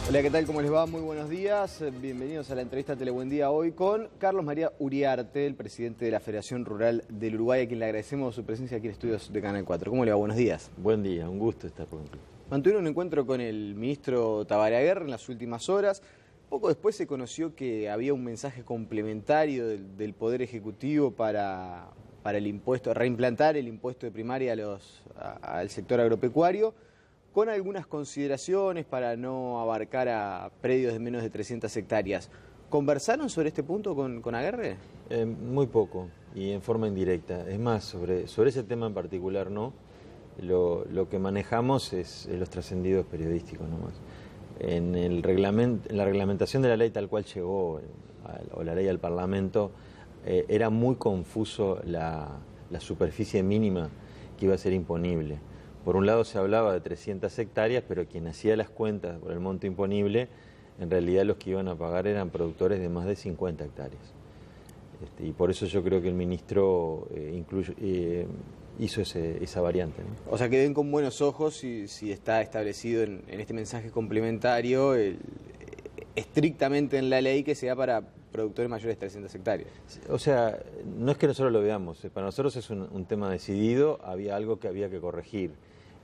Hola, ¿qué tal? ¿Cómo les va? Muy buenos días. Bienvenidos a la entrevista Telebuen Día hoy con Carlos María Uriarte, el presidente de la Federación Rural del Uruguay, a quien le agradecemos su presencia aquí en estudios de Canal 4. ¿Cómo le va? Buenos días. Buen día, un gusto estar contigo. Mantuvieron un encuentro con el ministro Tabaré Aguerre en las últimas horas. Poco después se conoció que había un mensaje complementario del Poder Ejecutivo para el impuesto, reimplantar el impuesto de primaria al sector agropecuario, con algunas consideraciones para no abarcar a predios de menos de 300 hectáreas. ¿Conversaron sobre este punto con Aguerre? Muy poco y en forma indirecta. Es más, sobre ese tema en particular no. Lo que manejamos es los trascendidos periodísticos nomás. En la reglamentación de la ley tal cual llegó, o la ley al Parlamento, era muy confuso la superficie mínima que iba a ser imponible. Por un lado se hablaba de 300 hectáreas, pero quien hacía las cuentas por el monto imponible, en realidad los que iban a pagar eran productores de más de 50 hectáreas. Y por eso yo creo que el ministro hizo esa variante, ¿no? O sea, que ven con buenos ojos si está establecido en este mensaje complementario estrictamente en la ley que sea para productores mayores de 300 hectáreas. O sea, no es que nosotros lo veamos, para nosotros es un tema decidido, había algo que había que corregir.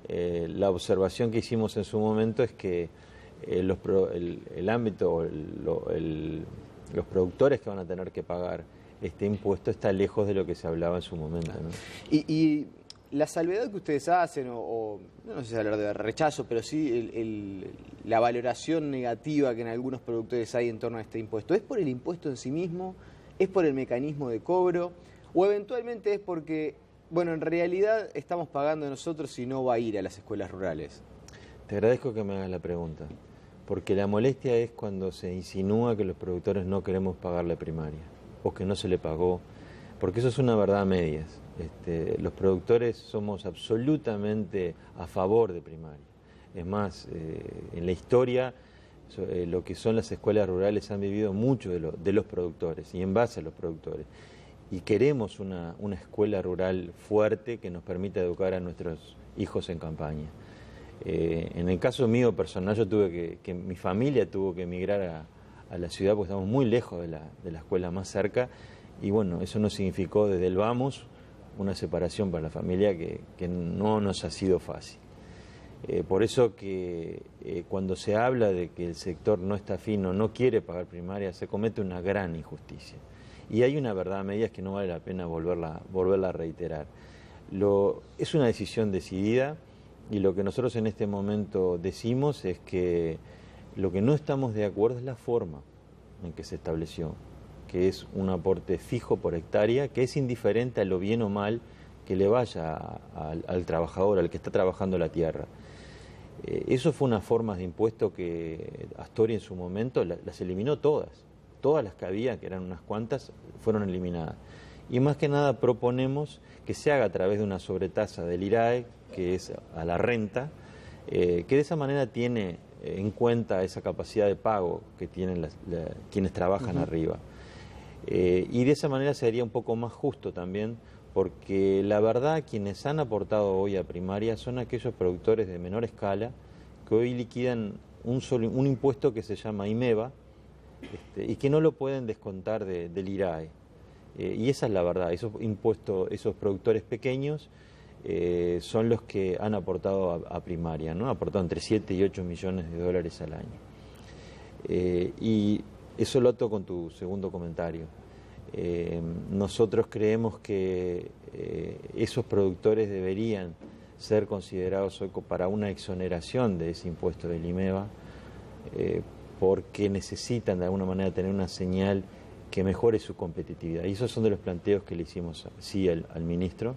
La observación que hicimos en su momento es que el ámbito, los productores que van a tener que pagar este impuesto está lejos de lo que se hablaba en su momento, ¿no? Y la salvedad que ustedes hacen, no sé si hablar de rechazo, pero sí la valoración negativa que en algunos productores hay en torno a este impuesto, ¿es por el impuesto en sí mismo? ¿Es por el mecanismo de cobro? ¿O eventualmente es porque, bueno, en realidad estamos pagando nosotros y no va a ir a las escuelas rurales? Te agradezco que me hagas la pregunta, porque la molestia es cuando se insinúa que los productores no queremos pagarle primaria, o que no se le pagó, porque eso es una verdad a medias. Los productores somos absolutamente a favor de primaria. Es más, en la historia, lo que son las escuelas rurales han vivido mucho de los productores y en base a los productores. Y queremos una escuela rural fuerte que nos permita educar a nuestros hijos en campaña. En el caso mío personal, yo mi familia tuvo que emigrar a la ciudad porque estamos muy lejos de la escuela más cerca, y bueno, eso nos significó desde el vamos una separación para la familia que no nos ha sido fácil. Por eso que cuando se habla de que el sector no está afín o no quiere pagar primaria, se comete una gran injusticia. Y hay una verdad a medias que no vale la pena volverla a reiterar. Es una decisión decidida, y lo que nosotros en este momento decimos es que lo que no estamos de acuerdo es la forma en que se estableció, que es un aporte fijo por hectárea, que es indiferente a lo bien o mal que le vaya al trabajador, al que está trabajando la tierra. Eso fue una forma de impuesto que Astori en su momento las eliminó todas las que había, que eran unas cuantas, fueron eliminadas. Y más que nada proponemos que se haga a través de una sobretasa del IRAE, que es a la renta, que de esa manera tiene en cuenta esa capacidad de pago que tienen quienes trabajan arriba. Y de esa manera sería un poco más justo también, porque la verdad quienes han aportado hoy a primaria son aquellos productores de menor escala que hoy liquidan un impuesto que se llama IMEVA, y que no lo pueden descontar del IRAE. Y esa es la verdad, esos productores pequeños son los que han aportado a primaria, ¿no? Aportado entre 7 y 8 millones de dólares al año. Y eso lo ato con tu segundo comentario. Nosotros creemos que esos productores deberían ser considerados hoy para una exoneración de ese impuesto del IMEVA, porque necesitan de alguna manera tener una señal que mejore su competitividad. Y esos son de los planteos que le hicimos sí al ministro.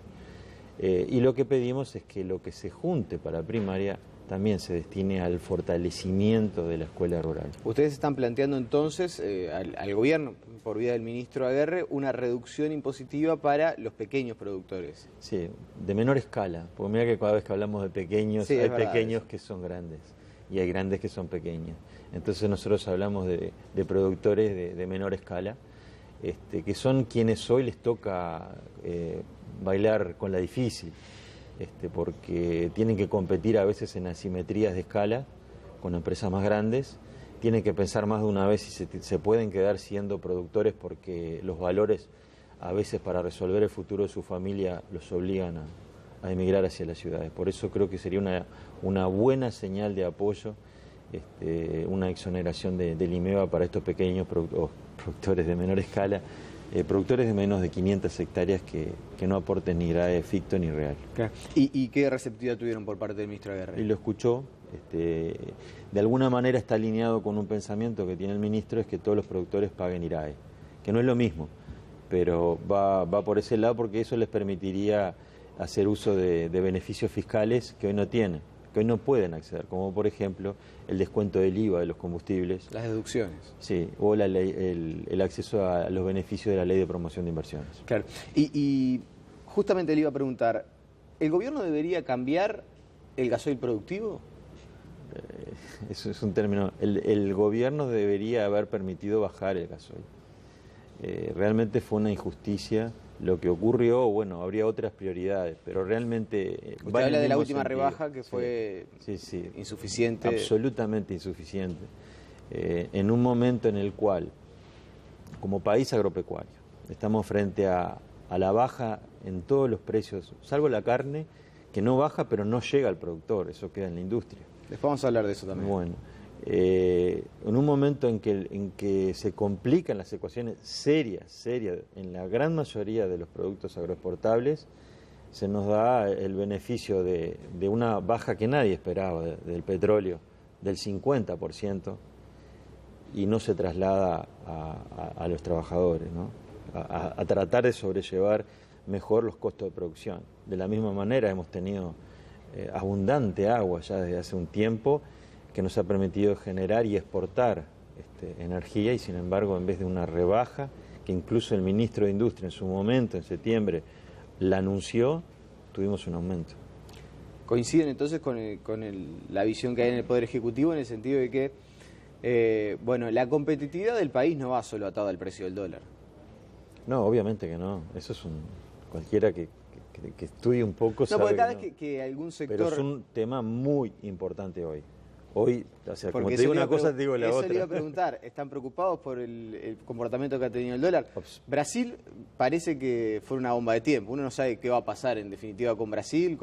Y lo que pedimos es que lo que se junte para primaria también se destine al fortalecimiento de la escuela rural. Ustedes están planteando entonces al gobierno, por vía del ministro Aguerre, una reducción impositiva para los pequeños productores. Sí, de menor escala, porque mira que cada vez que hablamos de pequeños, sí, hay pequeños que son grandes y hay grandes que son pequeños. Entonces nosotros hablamos de productores de menor escala, que son quienes hoy les toca bailar con la difícil, porque tienen que competir a veces en asimetrías de escala con empresas más grandes, tiene que pensar más de una vez si se pueden quedar siendo productores, porque los valores a veces para resolver el futuro de su familia los obligan a emigrar hacia las ciudades. Por eso creo que sería una buena señal de apoyo, una exoneración del IMEVA para estos pequeños productores de menor escala, productores de menos de 500 hectáreas que no aporten ni grave ficto ni real. Claro. ¿Y qué receptividad tuvieron por parte del ministro Aguerre? Y lo escuchó. De alguna manera está alineado con un pensamiento que tiene el ministro, es que todos los productores paguen IRAE, que no es lo mismo, pero va por ese lado, porque eso les permitiría hacer uso de beneficios fiscales que hoy no tienen, que hoy no pueden acceder, como por ejemplo el descuento del IVA de los combustibles. Las deducciones. Sí, o la ley, el acceso a los beneficios de la Ley de Promoción de Inversiones. Claro. Y justamente le iba a preguntar, ¿el gobierno debería cambiar el gasoil productivo? Eso es un término. El gobierno debería haber permitido bajar el gasoil. Realmente fue una injusticia lo que ocurrió. Bueno, habría otras prioridades, pero realmente... Usted habla de la última rebaja que fue insuficiente. Absolutamente insuficiente. En un momento en el cual, como país agropecuario, estamos frente a la baja en todos los precios, salvo la carne, que no baja pero no llega al productor, eso queda en la industria. Después vamos a hablar de eso también. Bueno, en un momento en que se complican las ecuaciones serias, en la gran mayoría de los productos agroexportables, se nos da el beneficio de una baja que nadie esperaba del petróleo, del 50%, y no se traslada a los trabajadores, ¿no? A tratar de sobrellevar mejor los costos de producción. De la misma manera hemos tenido abundante agua ya desde hace un tiempo, que nos ha permitido generar y exportar energía, y sin embargo, en vez de una rebaja, que incluso el ministro de Industria en su momento, en septiembre, la anunció, tuvimos un aumento. ¿Coinciden entonces con la visión que hay en el Poder Ejecutivo, en el sentido de que bueno, la competitividad del país no va solo atada al precio del dólar? No, obviamente que no. Eso es cualquiera que estudie un poco sabe. No, porque cada vez que algún sector... Pero es un tema muy importante hoy. Hoy, o sea, porque como te digo una cosa, te digo la otra. Eso le iba a preguntar. ¿Están preocupados por el comportamiento que ha tenido el dólar? Brasil parece que fue una bomba de tiempo. Uno no sabe qué va a pasar en definitiva con Brasil.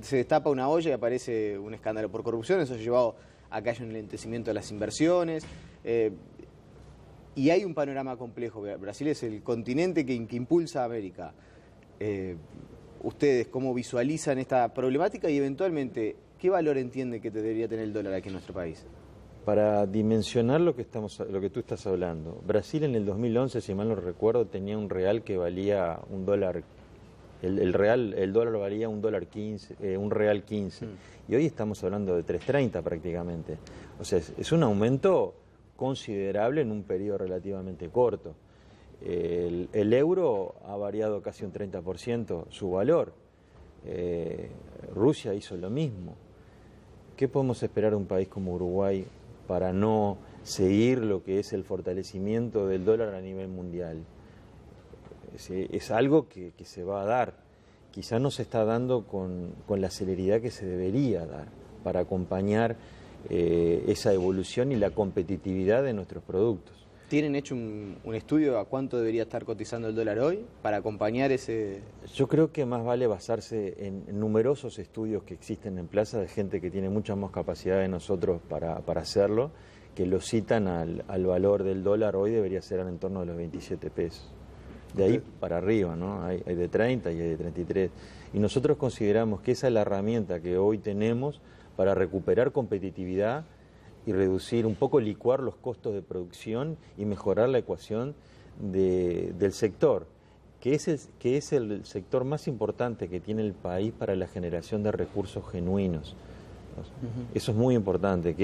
Se destapa una olla y aparece un escándalo por corrupción. Eso ha llevado a que haya un enlentecimiento de las inversiones. Y hay un panorama complejo. Brasil es el continente que impulsa a América. ¿Ustedes cómo visualizan esta problemática y eventualmente qué valor entiende que debería tener el dólar aquí en nuestro país? Para dimensionar lo que tú estás hablando, Brasil en el 2011, si mal no recuerdo, tenía un real que valía $1. El dólar valía $1.15, un real 15. Y hoy estamos hablando de 3.30 prácticamente. O sea, es un aumento considerable en un periodo relativamente corto. El euro ha variado casi un 30% su valor. Rusia hizo lo mismo. ¿Qué podemos esperar de un país como Uruguay para no seguir lo que es el fortalecimiento del dólar a nivel mundial? Es algo que se va a dar. Quizá no se está dando con la celeridad que se debería dar para acompañar esa evolución y la competitividad de nuestros productos. ¿Tienen hecho un estudio a cuánto debería estar cotizando el dólar hoy para acompañar ese...? Yo creo que más vale basarse en numerosos estudios que existen en plaza de gente que tiene mucha más capacidad de nosotros para hacerlo, que lo citan al valor del dólar hoy debería ser en torno de los 27 pesos. De ahí para arriba, ¿no? Hay de 30 y hay de 33. Y nosotros consideramos que esa es la herramienta que hoy tenemos para recuperar competitividad y reducir, un poco licuar los costos de producción y mejorar la ecuación del sector, que es el sector más importante que tiene el país para la generación de recursos genuinos. Eso es muy importante,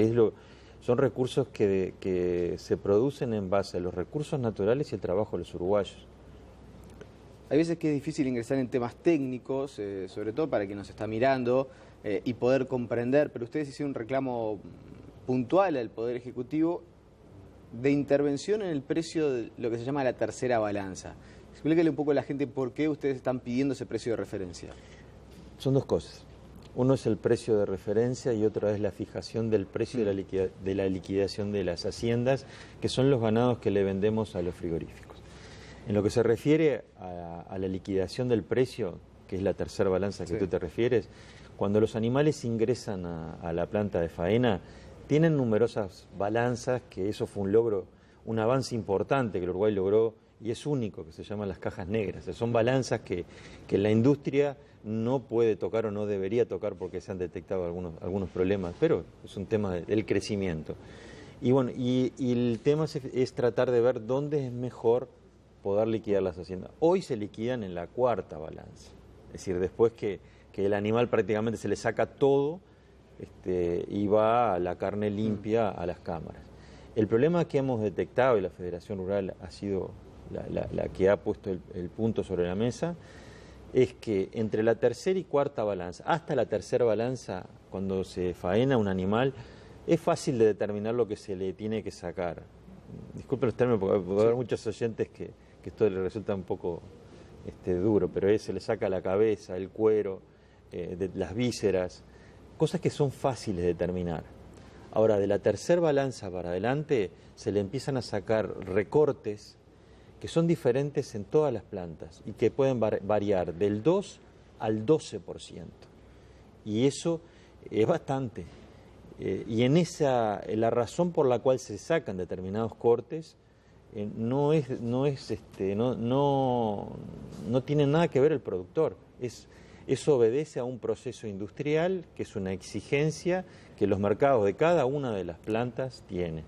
son recursos que se producen en base a los recursos naturales y el trabajo de los uruguayos. Hay veces que es difícil ingresar en temas técnicos, sobre todo para quien nos está mirando, y poder comprender, pero ustedes hicieron un reclamo puntual al Poder Ejecutivo de intervención en el precio de lo que se llama la tercera balanza. Explíquele un poco a la gente por qué ustedes están pidiendo ese precio de referencia. Son dos cosas. Uno es el precio de referencia y otro es la fijación del precio de la liquidación de las haciendas, que son los ganados que le vendemos a los frigoríficos. En lo que se refiere a la liquidación del precio, que es la tercera balanza que tú te refieres, cuando los animales ingresan a la planta de faena, tienen numerosas balanzas, que eso fue un logro, un avance importante que el Uruguay logró y es único, que se llaman las cajas negras. Son balanzas que la industria no puede tocar o no debería tocar porque se han detectado algunos problemas, pero es un tema del crecimiento. Y bueno, y el tema es tratar de ver dónde es mejor poder liquidar las haciendas. Hoy se liquidan en la cuarta balanza, es decir, después que el animal prácticamente se le saca todo y va la carne limpia a las cámaras. El problema que hemos detectado, y la Federación Rural ha sido la que ha puesto el punto sobre la mesa, es que entre la tercera y cuarta balanza, hasta la tercera balanza, cuando se faena un animal, es fácil de determinar lo que se le tiene que sacar. Disculpen los términos, porque puede haber muchos oyentes que esto les resulta un poco duro, pero se le saca la cabeza, el cuero, las vísceras, cosas que son fáciles de determinar. Ahora, de la tercera balanza para adelante, se le empiezan a sacar recortes que son diferentes en todas las plantas y que pueden variar del 2 al 12%. Y eso es bastante. Y la razón por la cual se sacan determinados cortes no tiene nada que ver el productor. Eso obedece a un proceso industrial que es una exigencia que los mercados de cada una de las plantas tienen.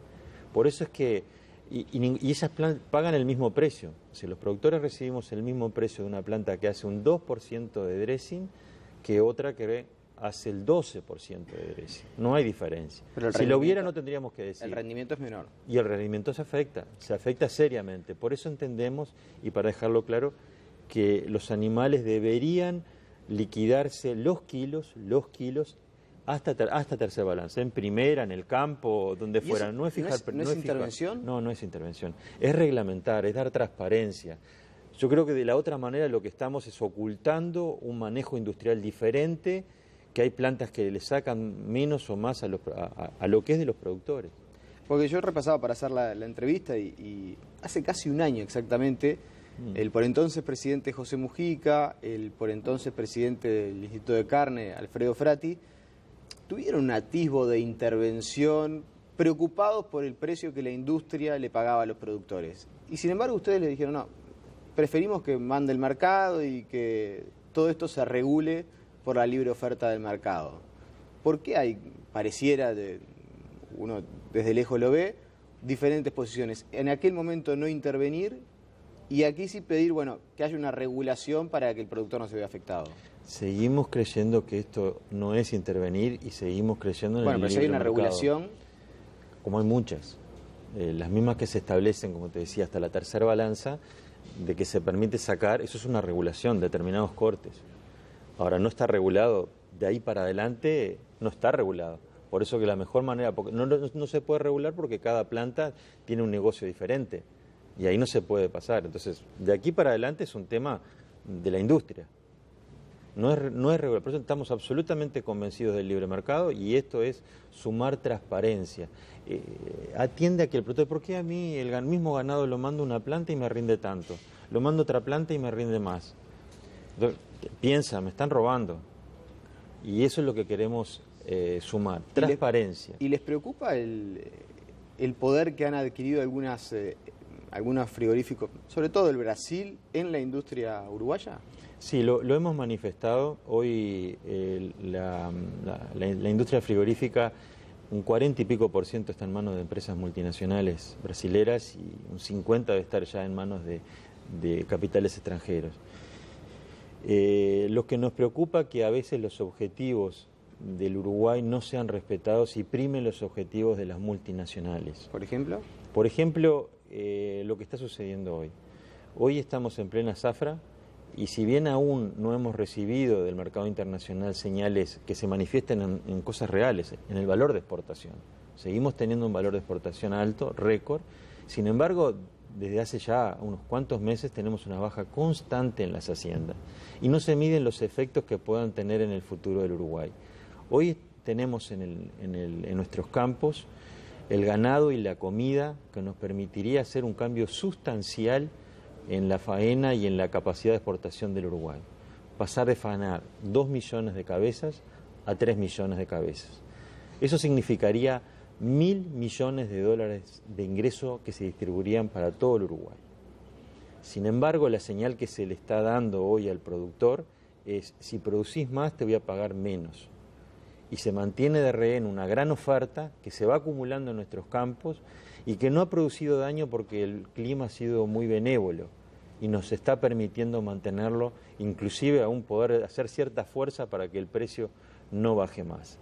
Por eso es que y esas plantas pagan el mismo precio. Si los productores recibimos el mismo precio de una planta que hace un 2% de dressing que otra que hace el 12% de dressing. No hay diferencia. Si lo hubiera no tendríamos que decir. El rendimiento es menor. Y el rendimiento se afecta seriamente. Por eso entendemos, y para dejarlo claro, que los animales deberían liquidarse los kilos hasta tercera balanza, en primera, en el campo, donde fuera. ¿No es intervención? No es intervención. Es reglamentar, es dar transparencia. Yo creo que de la otra manera lo que estamos es ocultando un manejo industrial diferente, que hay plantas que le sacan menos o más a lo que es de los productores. Porque yo repasaba para hacer la entrevista y hace casi un año exactamente, el por entonces presidente José Mujica, el por entonces presidente del Instituto de Carne, Alfredo Frati, tuvieron un atisbo de intervención, preocupados por el precio que la industria le pagaba a los productores. Y sin embargo ustedes les dijeron, no, preferimos que mande el mercado y que todo esto se regule por la libre oferta del mercado. ¿Por qué hay, pareciera, uno desde lejos lo ve, diferentes posiciones? En aquel momento no intervenir y aquí sí pedir, bueno, que haya una regulación para que el productor no se vea afectado. Seguimos creyendo que esto no es intervenir y seguimos creyendo en el libre mercado. Bueno, pero si hay una regulación... Como hay muchas, las mismas que se establecen, como te decía, hasta la tercera balanza, de que se permite sacar, eso es una regulación, determinados cortes. Ahora, no está regulado, de ahí para adelante no está regulado. Por eso que la mejor manera, porque no se puede regular porque cada planta tiene un negocio diferente y ahí no se puede pasar. Entonces, de aquí para adelante es un tema de la industria. No es regular, por eso estamos absolutamente convencidos del libre mercado y esto es sumar transparencia. Atiende a que el productor, ¿por qué a mí el mismo ganado lo mando a una planta y me rinde tanto? Lo mando a otra planta y me rinde más. Entonces, piensa, me están robando. Y eso es lo que queremos sumar, transparencia. ¿Y les preocupa el poder que han adquirido algunos frigoríficos, sobre todo el Brasil, en la industria uruguaya? Sí, lo hemos manifestado. Hoy la industria frigorífica, un 40 y pico % está en manos de empresas multinacionales brasileras y un 50% debe estar ya en manos de capitales extranjeros. Lo que nos preocupa es que a veces los objetivos del Uruguay no sean respetados y primen los objetivos de las multinacionales. ¿Por ejemplo? Por ejemplo, lo que está sucediendo hoy. Hoy estamos en plena zafra y si bien aún no hemos recibido del mercado internacional señales que se manifiesten en cosas reales, en el valor de exportación, seguimos teniendo un valor de exportación alto, récord. Sin embargo, desde hace ya unos cuantos meses tenemos una baja constante en las haciendas y no se miden los efectos que puedan tener en el futuro del Uruguay. Hoy tenemos en nuestros campos el ganado y la comida que nos permitiría hacer un cambio sustancial en la faena y en la capacidad de exportación del Uruguay. Pasar de faenar 2 millones de cabezas a 3 millones de cabezas. Eso significaría 1.000 millones de dólares de ingreso que se distribuirían para todo el Uruguay. Sin embargo, la señal que se le está dando hoy al productor es: si producís más, te voy a pagar menos. Y se mantiene de rehén una gran oferta que se va acumulando en nuestros campos y que no ha producido daño porque el clima ha sido muy benévolo y nos está permitiendo mantenerlo, inclusive aún poder hacer cierta fuerza para que el precio no baje más.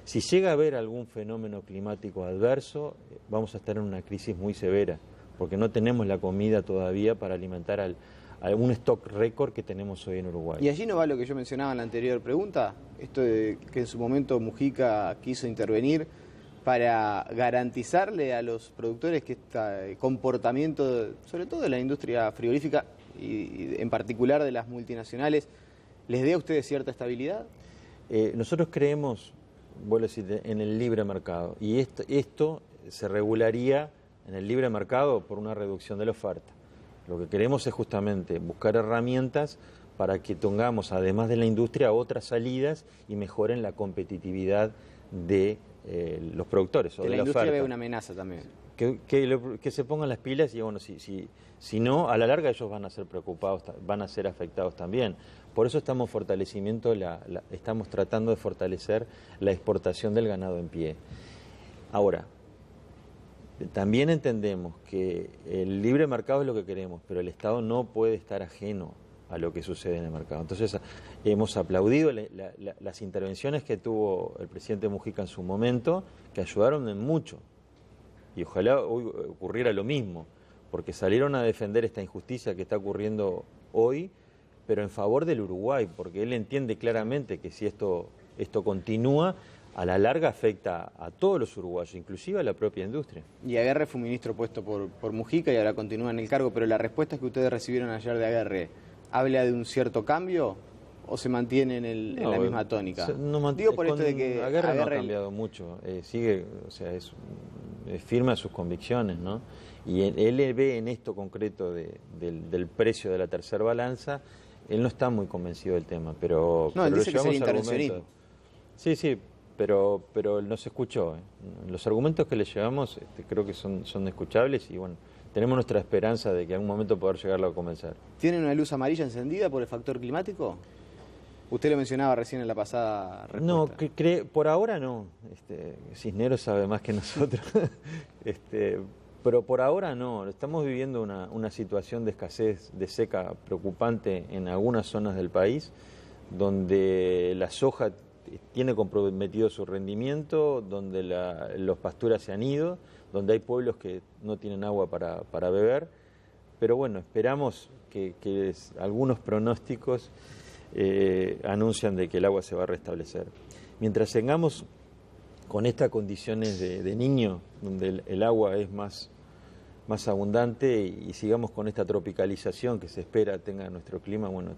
Si llega a haber algún fenómeno climático adverso, vamos a estar en una crisis muy severa, porque no tenemos la comida todavía para alimentar a un stock récord que tenemos hoy en Uruguay. Y allí no va lo que yo mencionaba en la anterior pregunta, esto de que en su momento Mujica quiso intervenir para garantizarle a los productores que este comportamiento, sobre todo de la industria frigorífica y en particular de las multinacionales, les dé a ustedes cierta estabilidad. Nosotros creemos, vuelvo a decir, en el libre mercado, y esto se regularía en el libre mercado por una reducción de la oferta. Lo que queremos es justamente buscar herramientas para que tengamos, además de la industria, otras salidas y mejoren la competitividad de los productores. Que la industria ve una amenaza también. Que se pongan las pilas y bueno, si no, a la larga ellos van a ser preocupados, van a ser afectados también. Por eso estamos estamos tratando de fortalecer la exportación del ganado en pie. Ahora, también entendemos que el libre mercado es lo que queremos, pero el Estado no puede estar ajeno a lo que sucede en el mercado. Entonces, hemos aplaudido las intervenciones que tuvo el presidente Mujica en su momento, que ayudaron en mucho. Y ojalá hoy ocurriera lo mismo, porque salieron a defender esta injusticia que está ocurriendo hoy, pero en favor del Uruguay, porque él entiende claramente que si esto continúa, a la larga afecta a todos los uruguayos, inclusive a la propia industria. Y Aguerre fue ministro puesto por Mujica y ahora continúa en el cargo, pero la respuesta que ustedes recibieron ayer de Aguerre, ¿habla de un cierto cambio o se mantiene en la misma tónica? Digo por esto de que Aguerre no ha cambiado mucho, sigue, o sea, es firme a sus convicciones, ¿no? Y él ve en esto concreto del precio de la tercera balanza, él no está muy convencido del tema, pero él dice que sería intervencionismo. Sí, pero él nos escuchó. Los argumentos que le llevamos creo que son escuchables y bueno, tenemos nuestra esperanza de que en algún momento poder llegarlo a convencer. ¿Tienen una luz amarilla encendida por el factor climático? Usted lo mencionaba recién en la pasada respuesta. No, por ahora no. Cisneros sabe más que nosotros. Pero por ahora no. Estamos viviendo una situación de escasez, de seca preocupante en algunas zonas del país, donde la soja tiene comprometido su rendimiento, donde los pasturas se han ido, donde hay pueblos que no tienen agua para beber. Pero bueno, esperamos que algunos pronósticos anuncian de que el agua se va a restablecer. Mientras tengamos con estas condiciones de Niño, donde el agua es más abundante y sigamos con esta tropicalización que se espera tenga nuestro clima, bueno,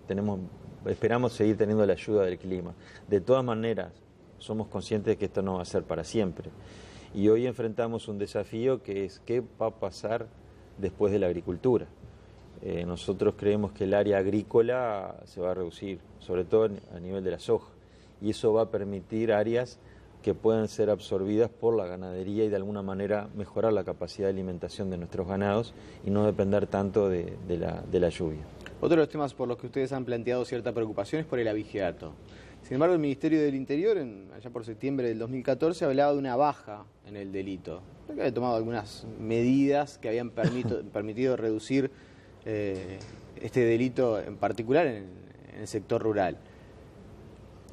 esperamos seguir teniendo la ayuda del clima. De todas maneras, somos conscientes de que esto no va a ser para siempre. Y hoy enfrentamos un desafío que es qué va a pasar después de la agricultura. Nosotros creemos que el área agrícola se va a reducir, sobre todo a nivel de la soja, y eso va a permitir áreas que puedan ser absorbidas por la ganadería y de alguna manera mejorar la capacidad de alimentación de nuestros ganados y no depender tanto de la lluvia. Otro de los temas por los que ustedes han planteado cierta preocupación es por el abigeato. Sin embargo, el Ministerio del Interior, allá por septiembre del 2014, hablaba de una baja en el delito. Creo que había tomado algunas medidas que habían permitido reducir este delito en particular en el sector rural.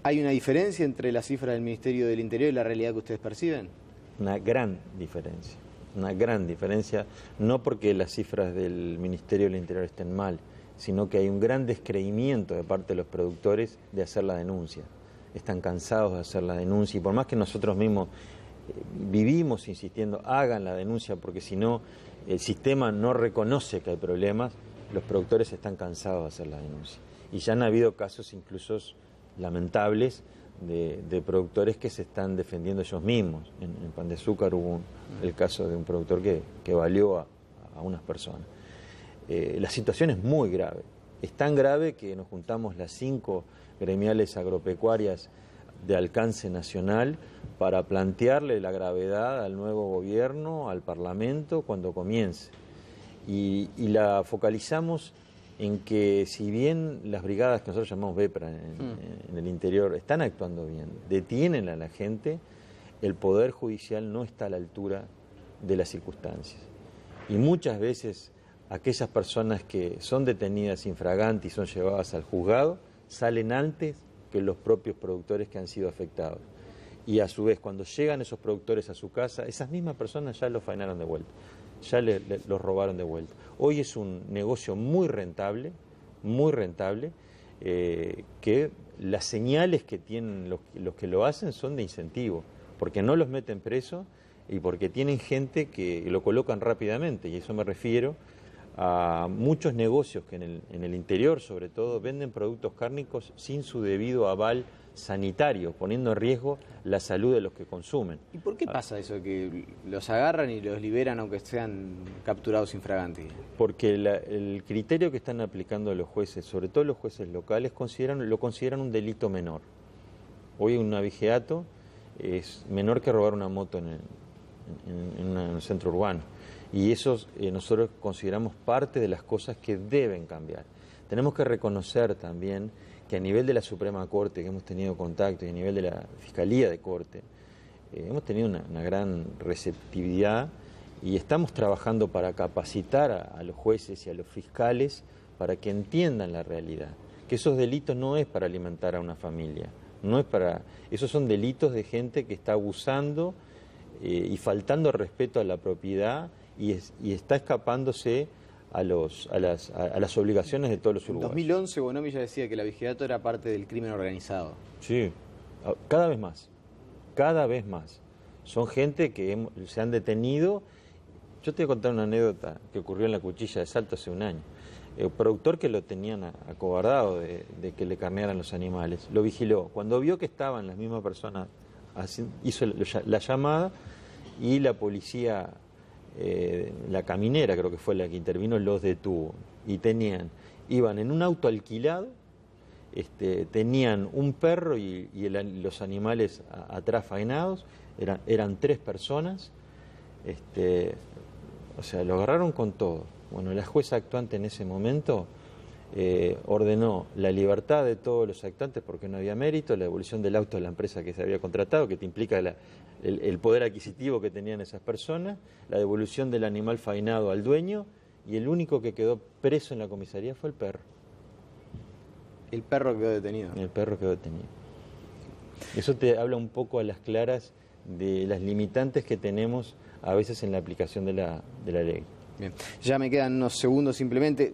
¿Hay una diferencia entre la cifra del Ministerio del Interior y la realidad que ustedes perciben? Una gran diferencia, no porque las cifras del Ministerio del Interior estén mal, sino que hay un gran descreimiento de parte de los productores de hacer la denuncia. Están cansados de hacer la denuncia y por más que nosotros mismos vivimos insistiendo, hagan la denuncia, porque si no, el sistema no reconoce que hay problemas, los productores están cansados de hacer la denuncia. Y ya han habido casos incluso lamentables de productores que se están defendiendo ellos mismos. En Pan de Azúcar hubo el caso de un productor que valió a unas personas. La situación es muy grave. Es tan grave que nos juntamos las 5 gremiales agropecuarias de alcance nacional para plantearle la gravedad al nuevo gobierno, al Parlamento, cuando comience. Y la focalizamos en que, si bien las brigadas que nosotros llamamos BEPRA en el interior están actuando bien, detienen a la gente, el Poder Judicial no está a la altura de las circunstancias. Y muchas veces aquellas personas que son detenidas infraganti y son llevadas al juzgado salen antes que los propios productores que han sido afectados. Y a su vez, cuando llegan esos productores a su casa, esas mismas personas ya los faenaron de vuelta, ya los robaron de vuelta. Hoy es un negocio muy rentable, que las señales que tienen los que lo hacen son de incentivo, porque no los meten preso y porque tienen gente que lo colocan rápidamente, y a eso me refiero a muchos negocios que en el interior, sobre todo, venden productos cárnicos sin su debido aval sanitario, poniendo en riesgo la salud de los que consumen. ¿Y por qué pasa eso, que los agarran y los liberan aunque sean capturados infraganti? Porque el criterio que están aplicando los jueces, sobre todo los jueces locales, lo consideran un delito menor. Hoy un abigeato es menor que robar una moto en un centro urbano. Y eso nosotros consideramos parte de las cosas que deben cambiar. Tenemos que reconocer también que a nivel de la Suprema Corte, que hemos tenido contacto, y a nivel de la Fiscalía de Corte, hemos tenido una gran receptividad y estamos trabajando para capacitar a los jueces y a los fiscales para que entiendan la realidad. Que esos delitos no es para alimentar a una familia, esos son delitos de gente que está abusando y faltando respeto a la propiedad y está escapándose a las obligaciones de todos los uruguayos. En 2011 Bonomi ya decía que el abigeato era parte del crimen organizado. Sí, cada vez más. Son gente que se han detenido. Yo te voy a contar una anécdota que ocurrió en la Cuchilla de Salto hace un año. El productor que lo tenían acobardado de que le carnearan los animales, lo vigiló. Cuando vio que estaban las mismas personas, hizo la llamada y la policía, la caminera creo que fue la que intervino, los detuvo. Y iban en un auto alquilado, tenían un perro y los animales atrás faenados, eran 3 personas, o sea, lo agarraron con todo. Bueno, la jueza actuante en ese momento ordenó la libertad de todos los actuantes porque no había mérito, la devolución del auto de la empresa que se había contratado, que te implica el poder adquisitivo que tenían esas personas, la devolución del animal faenado al dueño, y el único que quedó preso en la comisaría fue el perro. El perro quedó detenido. El perro quedó detenido. Eso te habla un poco a las claras de las limitantes que tenemos a veces en la aplicación de la ley. Bien. Ya me quedan unos segundos simplemente.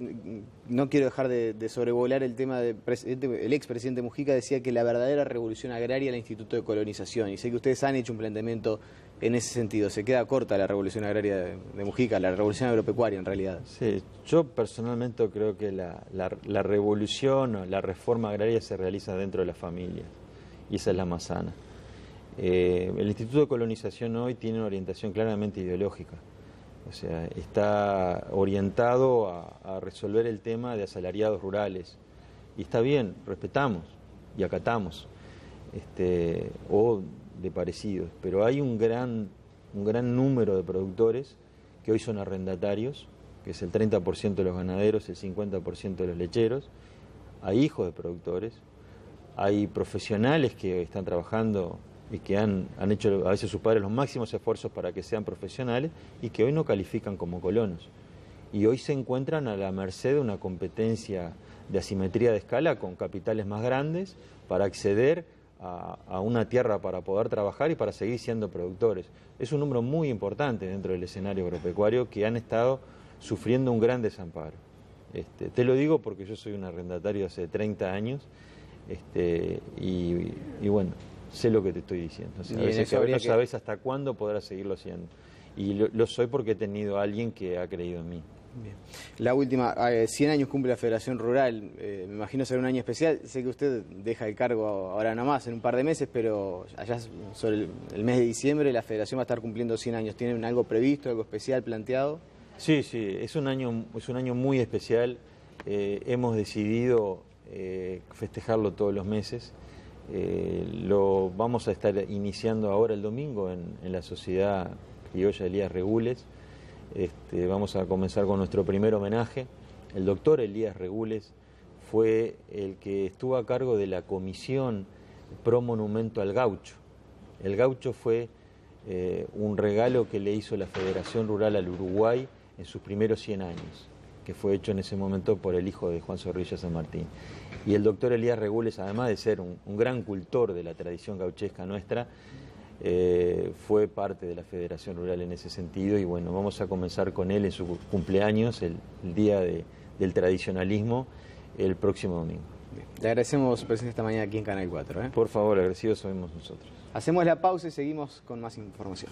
No quiero dejar de sobrevolar el tema del el expresidente Mujica. Decía que la verdadera revolución agraria era el Instituto de Colonización. Y sé que ustedes han hecho un planteamiento en ese sentido. Se queda corta la revolución agraria de Mujica, la revolución agropecuaria en realidad. Sí, yo personalmente creo que la revolución o la reforma agraria se realiza dentro de la familia. Y esa es la más sana. El Instituto de Colonización hoy tiene una orientación claramente ideológica. O sea, está orientado a resolver el tema de asalariados rurales. Y está bien, respetamos y acatamos, o de parecidos. Pero hay un gran número de productores que hoy son arrendatarios, que es el 30% de los ganaderos, el 50% de los lecheros. Hay hijos de productores, hay profesionales que están trabajando y que han hecho a veces sus padres los máximos esfuerzos para que sean profesionales y que hoy no califican como colonos. Y hoy se encuentran a la merced de una competencia de asimetría de escala con capitales más grandes para acceder a una tierra para poder trabajar y para seguir siendo productores. Es un número muy importante dentro del escenario agropecuario que han estado sufriendo un gran desamparo. Te lo digo porque yo soy un arrendatario hace 30 años y bueno, sé lo que te estoy diciendo. O sea, a Y en veces eso no sabes hasta cuándo podrás seguirlo haciendo. Y lo soy porque he tenido a alguien que ha creído en mí. Bien. La última, 100 años cumple la Federación Rural, me imagino será un año especial. Sé que usted deja el cargo ahora nomás, en un par de meses, pero allá sobre el mes de diciembre la Federación va a estar cumpliendo 100 años. ¿Tienen algo previsto, algo especial planteado? Sí, sí, es un año muy especial. Hemos decidido festejarlo todos los meses. Lo vamos a estar iniciando ahora el domingo en la Sociedad Criolla Elías Regules. Vamos a comenzar con nuestro primer homenaje. El doctor Elías Regules fue el que estuvo a cargo de la comisión pro monumento al gaucho. El gaucho fue un regalo que le hizo la Federación Rural al Uruguay en sus primeros 100 años, que fue hecho en ese momento por el hijo de Juan Zorrilla San Martín. Y el doctor Elías Regules, además de ser un gran cultor de la tradición gauchesca nuestra, fue parte de la Federación Rural en ese sentido, y bueno, vamos a comenzar con él en su cumpleaños, el día del tradicionalismo, el próximo domingo. Bien. Le agradecemos su presencia esta mañana aquí en Canal 4. Por favor, agradecidos somos nosotros. Hacemos la pausa y seguimos con más información.